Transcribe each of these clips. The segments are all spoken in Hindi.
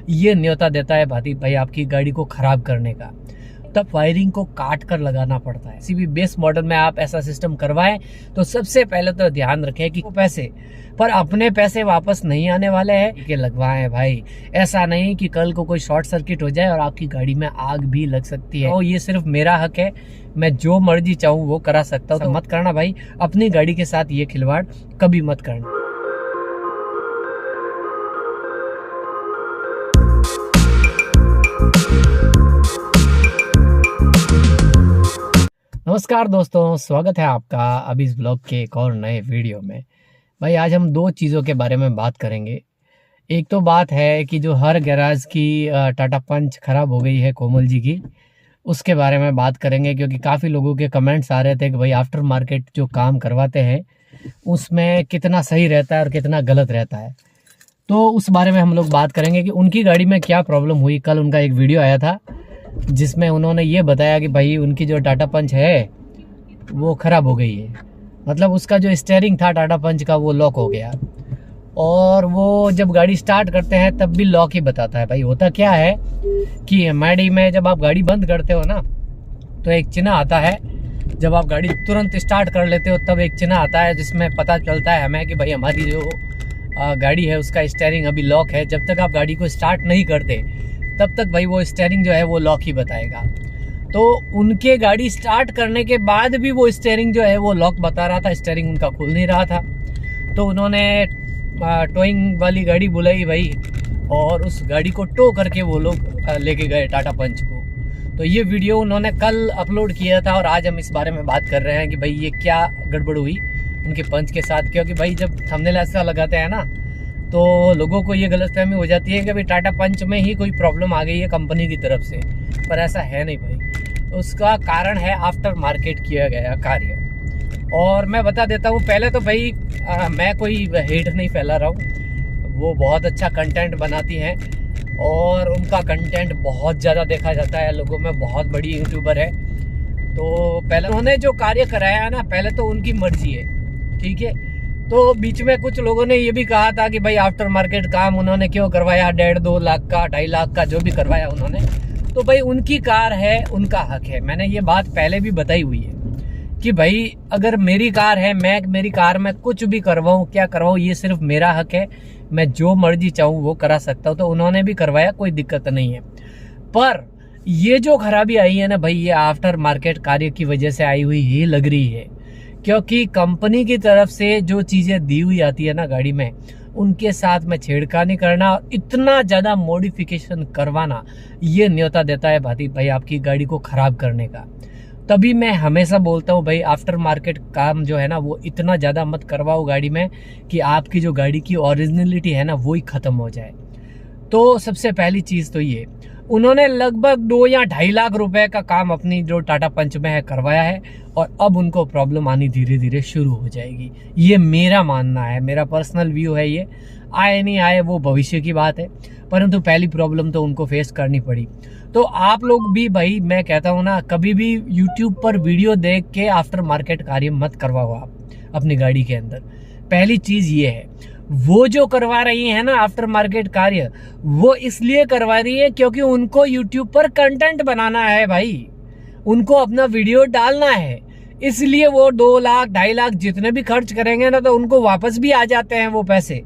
ये न्योता देता है भाई आपकी गाड़ी को खराब करने का। तब वायरिंग को काट कर लगाना पड़ता है। किसी भी बेस मॉडल में आप ऐसा सिस्टम करवाएं तो सबसे पहले तो ध्यान रखें कि पैसे पर अपने पैसे वापस नहीं आने वाले हैं कि लगवाएं भाई। ऐसा नहीं कि कल को कोई शॉर्ट सर्किट हो जाए और आपकी गाड़ी में आग भी लग सकती है। तो ये सिर्फ मेरा हक है, मैं जो मर्जी चाहूँ वो करा सकता हूँ। तो मत करना भाई, अपनी गाड़ी के साथ ये खिलवाड़ कभी मत करना। नमस्कार दोस्तों, स्वागत है आपका अभी इस ब्लॉग के एक और नए वीडियो में। भाई आज हम दो चीज़ों के बारे में बात करेंगे। एक तो बात है कि जो हर गैराज की टाटा पंच ख़राब हो गई है कोमल जी की, उसके बारे में बात करेंगे क्योंकि काफ़ी लोगों के कमेंट्स आ रहे थे कि भाई आफ्टर मार्केट जो काम करवाते हैं उसमें कितना सही रहता है और कितना गलत रहता है। तो उस बारे में हम लोग बात करेंगे कि उनकी गाड़ी में क्या प्रॉब्लम हुई। कल उनका एक वीडियो आया था जिसमें उन्होंने ये बताया कि भाई उनकी जो टाटा पंच है वो ख़राब हो गई है। मतलब उसका जो स्टीयरिंग था टाटा पंच का वो लॉक हो गया और वो जब गाड़ी स्टार्ट करते हैं तब भी लॉक ही बताता है। भाई होता क्या है कि एमआईडी में जब आप गाड़ी बंद करते हो ना तो एक चिन्ह आता है। जब आप गाड़ी तुरंत स्टार्ट कर लेते हो तब एक चिन्ह आता है जिसमें पता चलता है हमें कि भाई हमारी जो गाड़ी है उसका स्टीयरिंग अभी लॉक है। जब तक आप गाड़ी को स्टार्ट नहीं करते तब तक भाई वो स्टीयरिंग जो है वो लॉक ही बताएगा। तो उनके गाड़ी स्टार्ट करने के बाद भी वो स्टीयरिंग जो है वो लॉक बता रहा था, स्टीयरिंग उनका खुल नहीं रहा था। तो उन्होंने टोइंग वाली गाड़ी बुलाई भाई और उस गाड़ी को टो करके वो लोग लेके गए टाटा पंच को। तो ये वीडियो उन्होंने कल अपलोड किया था और आज हम इस बारे में बात कर रहे हैं कि भाई ये क्या गड़बड़ हुई उनके पंच के साथ। क्योंकि भाई जब थंबनेल ऐसा लगाते हैं ना तो लोगों को ये गलतफहमी हो जाती है कि भाई टाटा पंच में ही कोई प्रॉब्लम आ गई है कंपनी की तरफ से, पर ऐसा है नहीं भाई। उसका कारण है आफ्टर मार्केट किया गया कार्य। और मैं बता देता हूँ पहले तो भाई मैं कोई हेट नहीं फैला रहा हूँ। वो बहुत अच्छा कंटेंट बनाती हैं और उनका कंटेंट बहुत ज़्यादा देखा जाता है लोगों में, बहुत बड़ी यूट्यूबर है। तो पहले उन्होंने जो कार्य कराया है ना, पहले तो उनकी मर्जी है, ठीक है। तो बीच में कुछ लोगों ने ये भी कहा था कि भाई आफ्टर मार्केट काम उन्होंने क्यों करवाया, 1.5-2 लाख का 2.5 लाख का जो भी करवाया उन्होंने। तो भाई उनकी कार है, उनका हक है। मैंने ये बात पहले भी बताई हुई है कि भाई अगर मेरी कार है, मैं मेरी कार में कुछ भी करवाऊँ क्या करवाऊँ ये सिर्फ मेरा हक है। मैं जो मर्जी चाहूँ वो करा सकता हूँ। तो उन्होंने भी करवाया, कोई दिक्कत नहीं है। पर ये जो खराबी आई है ना भाई, ये आफ्टर मार्केट कार्य की वजह से आई हुई ही लग रही है। क्योंकि कंपनी की तरफ से जो चीज़ें दी हुई आती है ना गाड़ी में, उनके साथ में छेड़खानी करना और इतना ज़्यादा मॉडिफिकेशन करवाना, ये न्योता देता है भाई आपकी गाड़ी को ख़राब करने का। तभी मैं हमेशा बोलता हूँ भाई आफ्टर मार्केट काम जो है ना वो इतना ज़्यादा मत करवाओ गाड़ी में कि आपकी जो गाड़ी की ओरिजिनलिटी है ना वो ही ख़त्म हो जाए। तो सबसे पहली चीज़ तो ये, उन्होंने लगभग 2 या 2.5 लाख रुपए का काम अपनी जो टाटा पंच में है करवाया है और अब उनको प्रॉब्लम आनी धीरे धीरे शुरू हो जाएगी। ये मेरा मानना है, मेरा पर्सनल व्यू है। ये आए नहीं आए वो भविष्य की बात है, परंतु पहली प्रॉब्लम तो उनको फेस करनी पड़ी। तो आप लोग भी भाई, मैं कहता हूँ ना, कभी भी यूट्यूब पर वीडियो देख के आफ्टर मार्केट कार्य मत करवाओ आप अपनी गाड़ी के अंदर। पहली चीज़ ये है। वो जो करवा रही है ना आफ्टर मार्केट कार्य, वो इसलिए करवा रही है क्योंकि उनको यूट्यूब पर कंटेंट बनाना है भाई, उनको अपना वीडियो डालना है। इसलिए वो 2 लाख 2.5 लाख जितने भी खर्च करेंगे ना तो उनको वापस भी आ जाते हैं वो पैसे,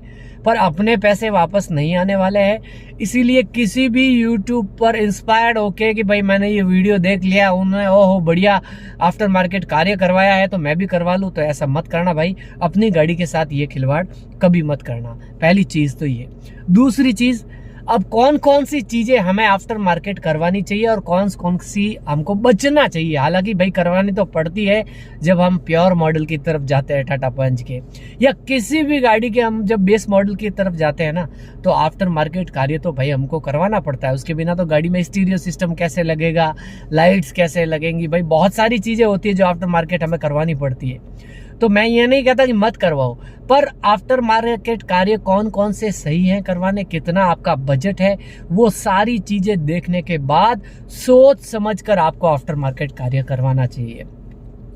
पर अपने पैसे वापस नहीं आने वाले हैं। इसीलिए किसी भी यूट्यूब पर इंस्पायर्ड होके कि भाई मैंने ये वीडियो देख लिया, उन्होंने ओहो बढ़िया आफ्टर मार्केट कार्य करवाया है तो मैं भी करवा लूँ, तो ऐसा मत करना भाई। अपनी गाड़ी के साथ ये खिलवाड़ कभी मत करना। पहली चीज़ तो ये। दूसरी चीज़, अब कौन कौन सी चीज़ें हमें आफ्टर मार्केट करवानी चाहिए और कौन सी हमको बचना चाहिए। हालांकि भाई करवानी तो पड़ती है जब हम प्योर मॉडल की तरफ जाते हैं टाटा पंच के, या किसी भी गाड़ी के हम जब बेस मॉडल की तरफ जाते हैं ना तो आफ्टर मार्केट कार्य तो भाई हमको करवाना पड़ता है। उसके बिना तो गाड़ी में स्टीरियो सिस्टम कैसे लगेगा, लाइट्स कैसे लगेंगी, भाई बहुत सारी चीज़ें होती है जो आफ्टर मार्केट हमें करवानी पड़ती है। तो मैं ये नहीं कहता कि मत करवाओ, पर आफ्टर मार्केट कार्य कौन कौन से सही हैं करवाने, कितना आपका बजट है, वो सारी चीज़ें देखने के बाद सोच समझकर आपको आफ्टर मार्केट कार्य करवाना चाहिए।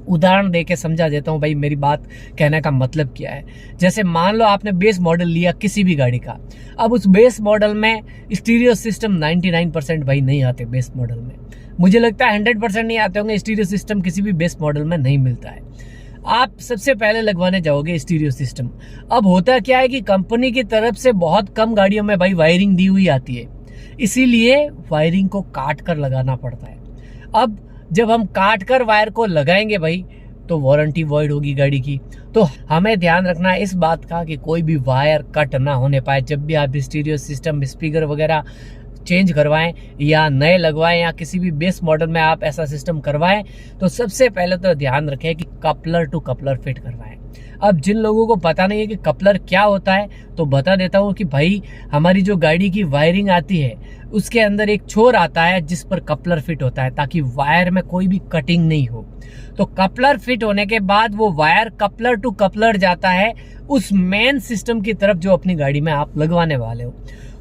उदाहरण दे के समझा देता हूँ भाई, मेरी बात कहने का मतलब क्या है। जैसे मान लो आपने बेस मॉडल लिया किसी भी गाड़ी का, अब उस बेस मॉडल में स्टीरियो सिस्टम 99% भाई नहीं आते बेस मॉडल में। मुझे लगता है 100% नहीं आते होंगे। स्टीरियो सिस्टम किसी भी बेस मॉडल में नहीं मिलता है। आप सबसे पहले लगवाने जाओगे स्टीरियो सिस्टम। अब होता क्या है कि कंपनी की तरफ से बहुत कम गाड़ियों में भाई वायरिंग दी हुई आती है, इसीलिए वायरिंग को काट कर लगाना पड़ता है। अब जब हम काट कर वायर को लगाएंगे भाई, तो वारंटी वॉइड होगी गाड़ी की। तो हमें ध्यान रखना है इस बात का कि कोई भी वायर कट ना होने पाए। जब भी आप स्टीरियो सिस्टम, स्पीकर वगैरह चेंज करवाएं या नए लगवाएं या किसी भी बेस मॉडल में आप ऐसा सिस्टम करवाएं, तो सबसे पहले तो ध्यान रखें कि कपलर टू कपलर फिट करवाएं। अब जिन लोगों को पता नहीं है कि कपलर क्या होता है, तो बता देता हूँ कि भाई हमारी जो गाड़ी की वायरिंग आती है उसके अंदर एक छोर आता है जिस पर कपलर फिट होता है, ताकि वायर में कोई भी कटिंग नहीं हो। तो कपलर फिट होने के बाद वो वायर कपलर टू कपलर जाता है उस मेन सिस्टम की तरफ जो अपनी गाड़ी में आप लगवाने वाले हो।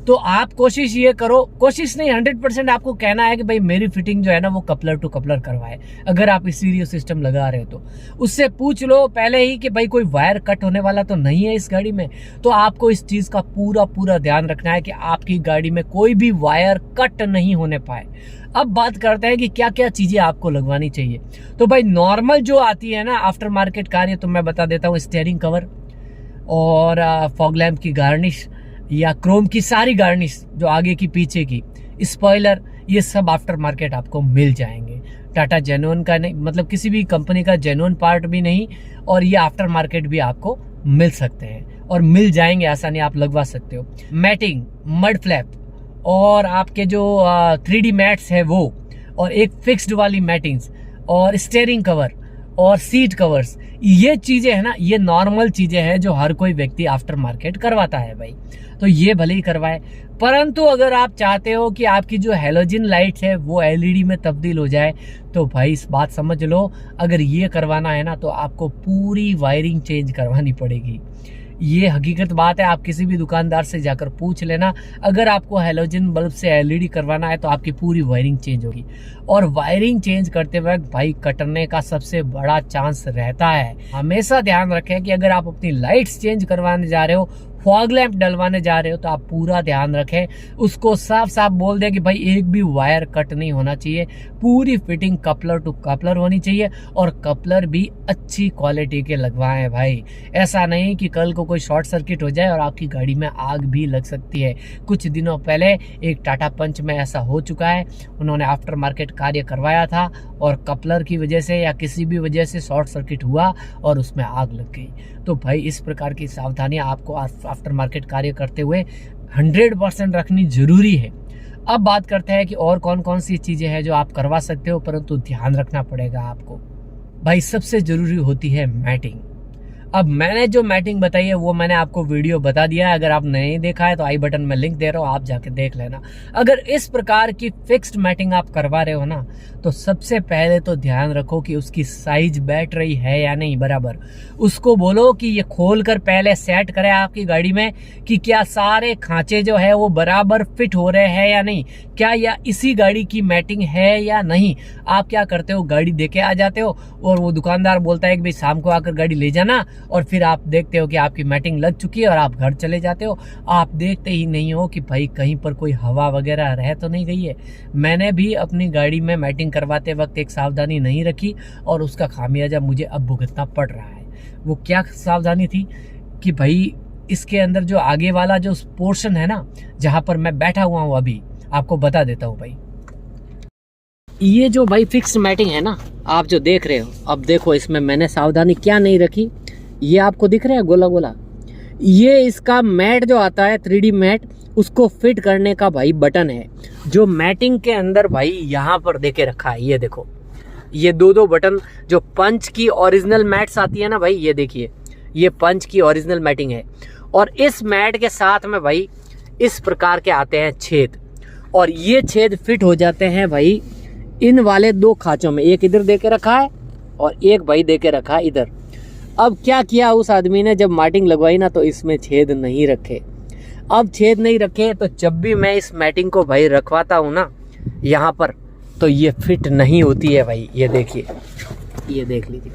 तो आप कोशिश ये करो, कोशिश नहीं 100% आपको कहना है कि भाई मेरी फिटिंग जो है ना वो कपलर टू कपलर करवाए। अगर आप स्टीरियो सिस्टम लगा रहे हो तो उससे पूछ लो पहले ही कि भाई कोई वायर कट होने वाला तो नहीं है इस गाड़ी में। तो आपको इस चीज़ का पूरा ध्यान रखना है कि आपकी गाड़ी में कोई भी वायर कट नहीं होने पाए। अब बात करते हैं कि क्या क्या चीज़ें आपको लगवानी चाहिए। तो भाई नॉर्मल जो आती है ना आफ्टर मार्केट कार, तो मैं बता देता हूँ, स्टीयरिंग कवर और फॉग लैम्प की गार्निश या क्रोम की सारी गार्निश जो आगे की पीछे की, स्पॉइलर, ये सब आफ्टर मार्केट आपको मिल जाएंगे। टाटा जेन्युइन का नहीं, मतलब किसी भी कंपनी का जेन्युइन पार्ट भी नहीं, और ये आफ्टर मार्केट भी आपको मिल सकते हैं और मिल जाएंगे, आसानी आप लगवा सकते हो। मैटिंग, मड फ्लैप और आपके जो 3D मैट्स है वो, और एक फिक्स्ड वाली मैटिंग्स और स्टीयरिंग कवर और सीट कवर्स, ये चीज़ें है ना, ये नॉर्मल चीज़ें हैं जो हर कोई व्यक्ति आफ्टर मार्केट करवाता है भाई। तो ये भले ही करवाए, परंतु अगर आप चाहते हो कि आपकी जो हैलोजन लाइट है वो LED में तब्दील हो जाए, तो भाई इस बात समझ लो, अगर ये करवाना है ना तो आपको पूरी वायरिंग चेंज करवानी पड़ेगी। ये हकीकत बात है, आप किसी भी दुकानदार से जाकर पूछ लेना। अगर आपको हैलोजन बल्ब से LED करवाना है तो आपकी पूरी वायरिंग चेंज होगी, और वायरिंग चेंज करते वक्त भाई कटने का सबसे बड़ा चांस रहता है। हमेशा ध्यान रखें कि अगर आप अपनी लाइट्स चेंज करवाने जा रहे हो, फॉग लैंप डलवाने जा रहे हो, तो आप पूरा ध्यान रखें, उसको साफ साफ बोल दें कि भाई एक भी वायर कट नहीं होना चाहिए, पूरी फिटिंग कपलर टू कपलर होनी चाहिए, और कपलर भी अच्छी क्वालिटी के लगवाएं भाई। ऐसा नहीं कि कल को कोई शॉर्ट सर्किट हो जाए और आपकी गाड़ी में आग भी लग सकती है। कुछ दिनों पहले एक टाटा पंच में ऐसा हो चुका है, उन्होंने आफ्टर मार्केट कार्य करवाया था और कपलर की वजह से या किसी भी वजह से शॉर्ट सर्किट हुआ और उसमें आग लग गई। तो भाई इस प्रकार की सावधानियां आपको आफ्टर मार्केट कार्य करते हुए 100% रखनी जरूरी है। अब बात करते हैं कि और कौन कौन सी चीजें हैं जो आप करवा सकते हो, परंतु ध्यान रखना पड़ेगा आपको। भाई सबसे जरूरी होती है मैटिंग। अब मैंने जो मैटिंग बताई है वो मैंने आपको वीडियो बता दिया है, अगर आप नहीं देखा है तो आई बटन में लिंक दे रहा हूँ, आप जाके देख लेना। अगर इस प्रकार की फिक्स्ड मैटिंग आप करवा रहे हो ना, तो सबसे पहले तो ध्यान रखो कि उसकी साइज बैठ रही है या नहीं बराबर। उसको बोलो कि ये खोल कर पहले सेट करे आपकी गाड़ी में कि क्या सारे खांचे जो है वो बराबर फिट हो रहे हैं या नहीं, क्या या इसी गाड़ी की मैटिंग है या नहीं। आप क्या करते हो, गाड़ी देके आ जाते हो और वो दुकानदार बोलता है कि भाई शाम को आकर गाड़ी ले जाना, और फिर आप देखते हो कि आपकी मैटिंग लग चुकी है और आप घर चले जाते हो। आप देखते ही नहीं हो कि भाई कहीं पर कोई हवा वगैरह रह तो नहीं गई है। मैंने भी अपनी गाड़ी में मैटिंग करवाते वक्त एक सावधानी नहीं रखी और उसका खामियाजा मुझे अब भुगतना पड़ रहा है। वो क्या सावधानी थी कि भाई इसके अंदर जो आगे वाला जो पोर्शन है ना, जहां पर मैं बैठा हुआ हूँ, अभी आपको बता देता हूँ भाई। ये जो भाई फिक्स्ड मैटिंग है ना, आप जो देख रहे हो, अब देखो इसमें मैंने सावधानी क्या नहीं रखी। ये आपको दिख रहा है गोला गोला, ये इसका मैट जो आता है 3D मैट, उसको फिट करने का भाई बटन है जो मैटिंग के अंदर भाई यहाँ पर देके रखा है। ये देखो, ये दो बटन जो पंच की ओरिजिनल मैट्स आती है ना भाई, ये देखिए, ये पंच की ओरिजिनल मैटिंग है। और इस मैट के साथ में भाई इस प्रकार के आते हैं छेद, और ये छेद फिट हो जाते हैं भाई इन वाले दो खांचों में। एक इधर देके रखा है और एक भाई देके रखा है इधर। अब क्या किया उस आदमी ने, जब मैटिंग लगवाई ना तो इसमें छेद नहीं रखे। अब छेद नहीं रखे तो जब भी मैं इस मैटिंग को भाई रखवाता हूँ ना यहाँ पर, तो ये फिट नहीं होती है भाई। ये देखिए, ये देख लीजिए,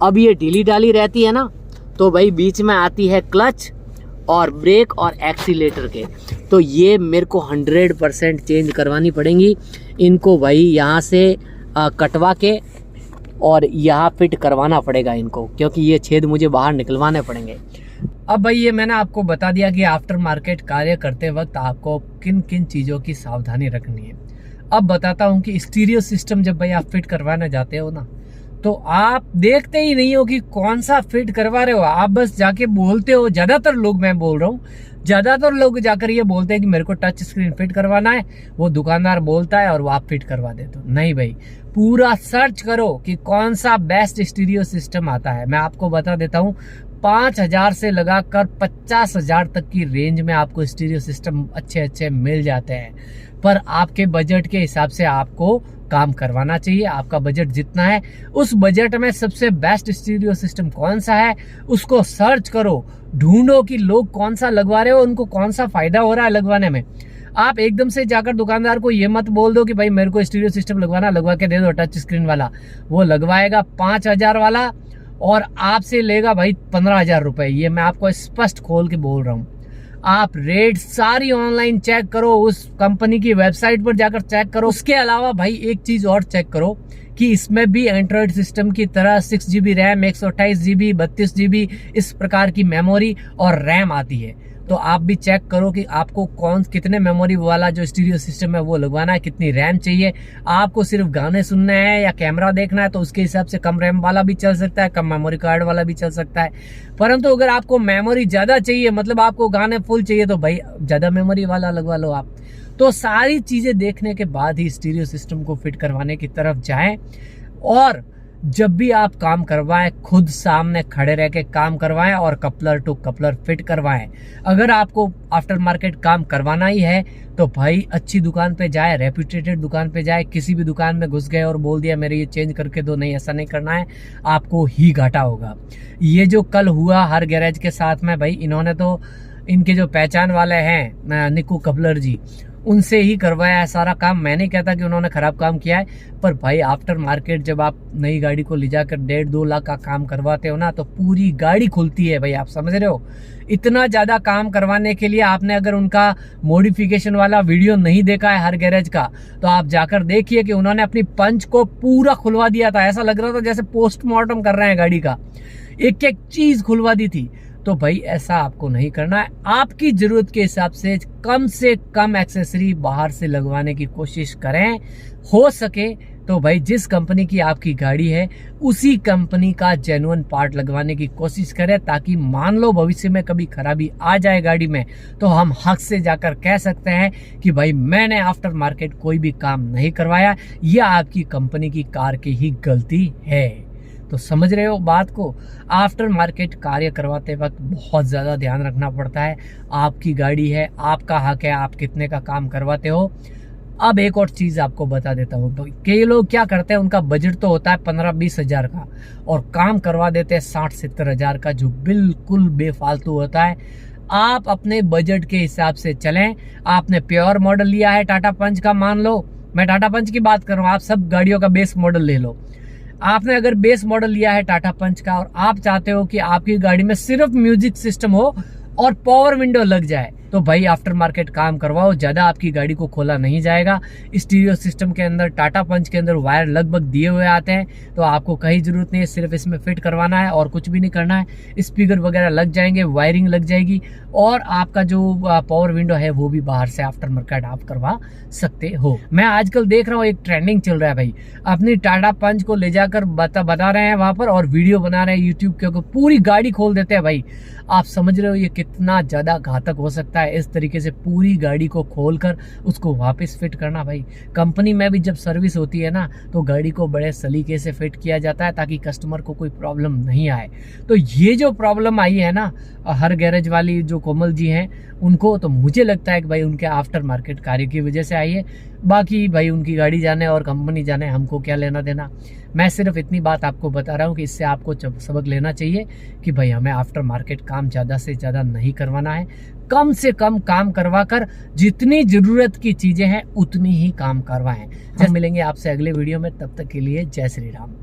अब ये ढीली ढाली रहती है ना, तो भाई बीच में आती है क्लच और ब्रेक और एक्सीलेटर के, तो ये मेरे को 100% चेंज करवानी पड़ेंगी इनको भाई, यहाँ से कटवा के और यहाँ फिट करवाना पड़ेगा इनको, क्योंकि ये छेद मुझे बाहर निकलवाने पड़ेंगे। अब भाई ये मैंने आपको बता दिया कि आफ्टर मार्केट कार्य करते वक्त आपको किन किन चीज़ों की सावधानी रखनी है। अब बताता हूँ कि स्टीरियो सिस्टम जब भाई आप फिट करवाने जाते हो ना, तो आप देखते ही नहीं हो कि कौन सा फिट करवा रहे हो, आप बस जाके बोलते हो। ज़्यादातर लोग, मैं बोल रहा हूँ, ज़्यादातर लोग जाकर ये बोलते हैं कि मेरे को टच स्क्रीन फिट करवाना है, वो दुकानदार बोलता है और वो आप फिट करवा देते हो। नहीं भाई, पूरा सर्च करो कि कौन सा बेस्ट स्टीरियो सिस्टम आता है। मैं आपको बता देता हूँ, 5,000 से लगाकर 50,000 तक की रेंज में आपको स्टीरियो सिस्टम अच्छे अच्छे मिल जाते हैं, पर आपके बजट के हिसाब से आपको काम करवाना चाहिए। आपका बजट जितना है उस बजट में सबसे बेस्ट स्टीरियो सिस्टम कौन सा है उसको सर्च करो, ढूंढो कि लोग कौन सा लगवा रहे हो, उनको कौन सा फायदा हो रहा है लगवाने में। आप एकदम से जाकर दुकानदार को ये मत बोल दो कि भाई मेरे को स्टीरियो सिस्टम लगवाना, लगवा के दे दो टच स्क्रीन वाला। वो लगवाएगा 5,000 वाला और आपसे लेगा भाई 15,000 रुपए। ये मैं आपको स्पष्ट खोल के बोल रहा हूँ। आप रेट सारी ऑनलाइन चेक करो, उस कंपनी की वेबसाइट पर जाकर चेक करो। उसके अलावा भाई एक चीज और चेक करो कि इसमें भी एंड्रॉयड सिस्टम की तरह 6 GB रैम, 128 GB, 32 GB इस प्रकार की मेमोरी और रैम आती है। तो आप भी चेक करो कि आपको कितने मेमोरी वाला जो स्टीरियो सिस्टम है वो लगवाना है, कितनी रैम चाहिए। आपको सिर्फ गाने सुनने हैं या कैमरा देखना है तो उसके हिसाब से कम रैम वाला भी चल सकता है, कम मेमोरी कार्ड वाला भी चल सकता है। परंतु अगर आपको मेमोरी ज़्यादा चाहिए, मतलब आपको गाने फुल चाहिए, तो भाई ज़्यादा मेमोरी वाला लगवा लो आप। तो सारी चीज़ें देखने के बाद ही स्टीरियो सिस्टम को फिट करवाने की तरफ जाएं। और जब भी आप काम करवाएं, खुद सामने खड़े रह के काम करवाएं और कपलर टू कपलर फिट करवाएं। अगर आपको आफ्टर मार्केट काम करवाना ही है तो भाई अच्छी दुकान पे जाए, रेप्यूटेड दुकान पे जाए। किसी भी दुकान में घुस गए और बोल दिया मेरे ये चेंज करके दो, नहीं ऐसा नहीं करना है, आपको ही घाटा होगा। ये जो कल हुआ हर गैरेज के साथ में, भाई इन्होंने तो, इनके जो पहचान वाले हैं निकू कपलर जी, उनसे ही करवाया है सारा काम। मैं नहीं कहता कि उन्होंने खराब काम किया है, पर भाई आफ्टर मार्केट जब आप नई गाड़ी को ले जाकर 1.5-2 लाख का काम करवाते हो ना, तो पूरी गाड़ी खुलती है भाई, आप समझ रहे हो। इतना ज़्यादा काम करवाने के लिए आपने अगर उनका मॉडिफिकेशन वाला वीडियो नहीं देखा है हर गैरेज का, तो आप जाकर देखिए कि उन्होंने अपनी पंच को पूरा खुलवा दिया था। ऐसा लग रहा था जैसे पोस्टमार्टम कर रहे हैं गाड़ी का, एक एक चीज़ खुलवा दी थी। तो भाई ऐसा आपको नहीं करना है। आपकी ज़रूरत के हिसाब से कम एक्सेसरी बाहर से लगवाने की कोशिश करें। हो सके तो भाई जिस कंपनी की आपकी गाड़ी है उसी कंपनी का जेन्युइन पार्ट लगवाने की कोशिश करें, ताकि मान लो भविष्य में कभी खराबी आ जाए गाड़ी में तो हम हक से जाकर कह सकते हैं कि भाई मैंने आफ्टर मार्केट कोई भी काम नहीं करवाया, यह आपकी कंपनी की कार की ही गलती है। तो समझ रहे हो बात को। आफ्टर मार्केट कार्य करवाते वक्त बहुत ज़्यादा ध्यान रखना पड़ता है। आपकी गाड़ी है, आपका हक है, आप कितने का काम करवाते हो। अब एक और चीज़ आपको बता देता हूँ, तो कई लोग क्या करते हैं, उनका बजट तो होता है 15-20 हज़ार का और काम करवा देते हैं 60-70 हज़ार का, जो बिल्कुल बेफालतू होता है। आप अपने बजट के हिसाब से चलें। आपने प्योर मॉडल लिया है टाटा पंच का, मान लो मैं टाटा पंच की बात कर रहा हूँ, आप सब गाड़ियों का बेस मॉडल ले लो। आपने अगर बेस मॉडल लिया है टाटा पंच का और आप चाहते हो कि आपकी गाड़ी में सिर्फ म्यूजिक सिस्टम हो और पावर विंडो लग जाए, तो भाई आफ्टर मार्केट काम करवाओ, ज़्यादा आपकी गाड़ी को खोला नहीं जाएगा। स्टीरियो सिस्टम के अंदर, टाटा पंच के अंदर वायर लगभग दिए हुए आते हैं, तो आपको कहीं ज़रूरत नहीं है, सिर्फ इसमें फिट करवाना है और कुछ भी नहीं करना है। स्पीकर वगैरह लग जाएंगे, वायरिंग लग जाएगी और आपका जो पावर विंडो है वो भी बाहर से आफ्टर मार्केट आप करवा सकते हो। मैं आजकल देख रहा हूँ एक ट्रेंडिंग चल रहा है भाई, अपनी टाटा पंच को ले जाकर बता रहे हैं वहाँ पर और वीडियो बना रहे हैं यूट्यूब के ऊपर, पूरी गाड़ी खोल देते हैं भाई। आप समझ रहे हो ये कितना ज़्यादा घातक हो सकता है, इस तरीके से पूरी गाड़ी को खोलकर उसको वापस फिट करना। भाई कंपनी में भी जब सर्विस होती है ना, तो गाड़ी को बड़े सलीके से फिट किया जाता है ताकि कस्टमर को कोई प्रॉब्लम नहीं आए। तो ये जो प्रॉब्लम आई है ना हर गैरेज वाली जो कोमल जी हैं उनको, तो मुझे लगता है कि भाई उनके आफ्टर मार्केट कार्य की वजह से आई है। बाकी भाई उनकी गाड़ी जाने और कंपनी जाने, हमको क्या लेना देना। मैं सिर्फ इतनी बात आपको बता रहा हूँ कि इससे आपको सबक लेना चाहिए कि भाई हमें आफ्टर मार्केट काम ज़्यादा से ज़्यादा नहीं करवाना है, कम से कम काम करवा कर जितनी ज़रूरत की चीज़ें हैं उतनी ही काम करवाएं। जब मिलेंगे आपसे अगले वीडियो में, तब तक के लिए जय श्री राम।